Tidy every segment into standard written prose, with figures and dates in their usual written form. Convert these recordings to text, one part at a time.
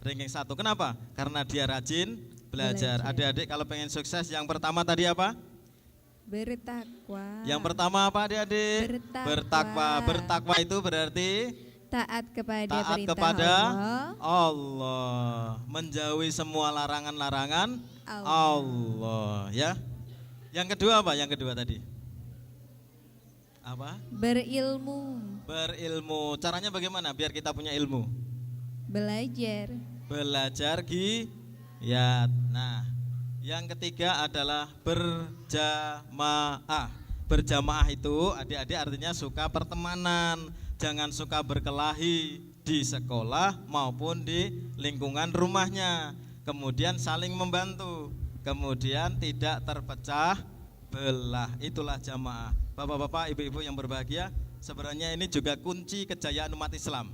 ranking 1. Kenapa? Karena dia rajin belajar. Belajar. Adik-adik kalau pengen sukses yang pertama tadi apa? Bertakwa. Yang pertama apa adik-adik? Bertakwa. Bertakwa. Bertakwa itu berarti Taat kepada taat perintah kepada Allah. Allah, menjauhi semua larangan-larangan Allah, ya. Yang kedua apa? Yang kedua tadi apa? Berilmu. Berilmu. Caranya bagaimana biar kita punya ilmu? Belajar. Belajar giat. Nah, yang ketiga adalah berjamaah. Berjamaah itu adik-adik artinya suka pertemanan. Jangan suka berkelahi di sekolah maupun di lingkungan rumahnya. Kemudian saling membantu. Kemudian tidak terpecah belah. Itulah jamaah. Bapak-bapak, ibu-ibu yang berbahagia, sebenarnya ini juga kunci kejayaan umat Islam.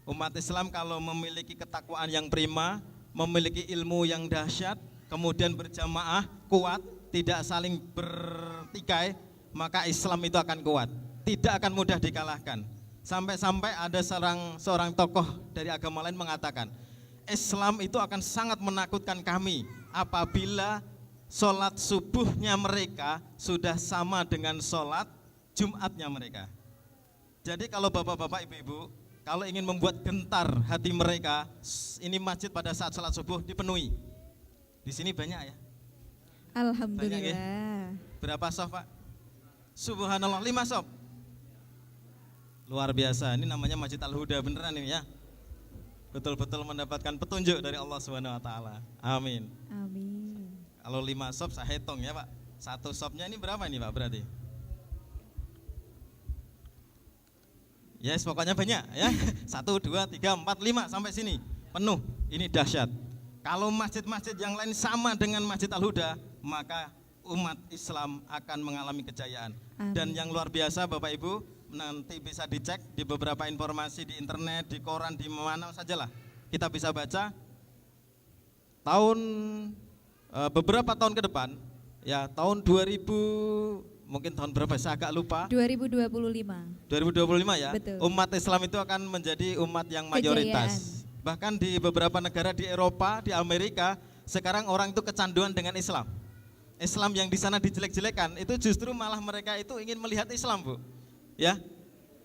Umat Islam kalau memiliki ketakwaan yang prima, memiliki ilmu yang dahsyat, kemudian berjamaah kuat, tidak saling bertikai, maka Islam itu akan kuat, tidak akan mudah dikalahkan. Sampai-sampai ada seorang tokoh dari agama lain mengatakan, Islam itu akan sangat menakutkan kami apabila sholat subuhnya mereka sudah sama dengan sholat Jumatnya mereka. Jadi kalau bapak-bapak, ibu-ibu, kalau ingin membuat gentar hati mereka, ini masjid pada saat sholat subuh dipenuhi. Di sini banyak ya? Alhamdulillah. Banyak ya? Berapa sof Pak? Subhanallah, 5 sof. Luar biasa, ini namanya Masjid Al-Huda beneran ini ya. Betul-betul mendapatkan petunjuk dari Allah Subhanahu wa taala. Amin. Amin. Kalau 5 sop saya hitung ya Pak. Satu sopnya ini berapa ini Pak berarti? Yes, pokoknya banyak ya. 1, 2, 3, 4, 5 sampai sini penuh. Ini dahsyat. Kalau masjid-masjid yang lain sama dengan Masjid Al-Huda, maka umat Islam akan mengalami kejayaan. Amin. Dan yang luar biasa Bapak Ibu, nanti bisa dicek di beberapa informasi di internet, di koran, di mana sajalah kita bisa baca. Beberapa tahun ke depan, ya tahun 2000, mungkin tahun berapa saya agak lupa. 2025. 2025 ya. Betul. Umat Islam itu akan menjadi umat yang mayoritas. Bahkan di beberapa negara di Eropa, di Amerika, sekarang orang itu kecanduan dengan Islam. Islam yang di sana dijelek-jelekan, itu justru malah mereka itu ingin melihat Islam, Bu. Ya,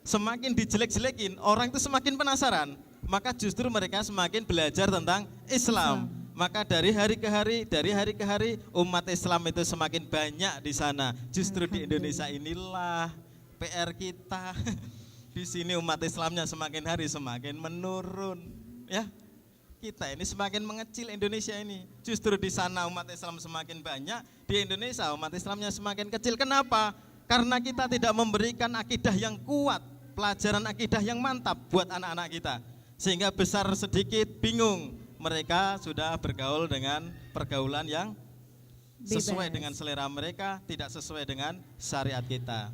semakin dijelek-jelekin, orang itu semakin penasaran, maka justru mereka semakin belajar tentang Islam. Maka dari hari ke hari umat Islam itu semakin banyak di sana. Justru di Indonesia inilah PR kita. Di sini umat Islamnya semakin hari semakin menurun, ya. Kita ini semakin mengecil Indonesia ini. Justru di sana umat Islam semakin banyak, di Indonesia umat Islamnya semakin kecil. Kenapa? Karena kita tidak memberikan akidah yang kuat, pelajaran akidah yang mantap buat anak-anak kita. Sehingga besar sedikit bingung, mereka sudah bergaul dengan pergaulan yang sesuai dengan selera mereka, tidak sesuai dengan syariat kita.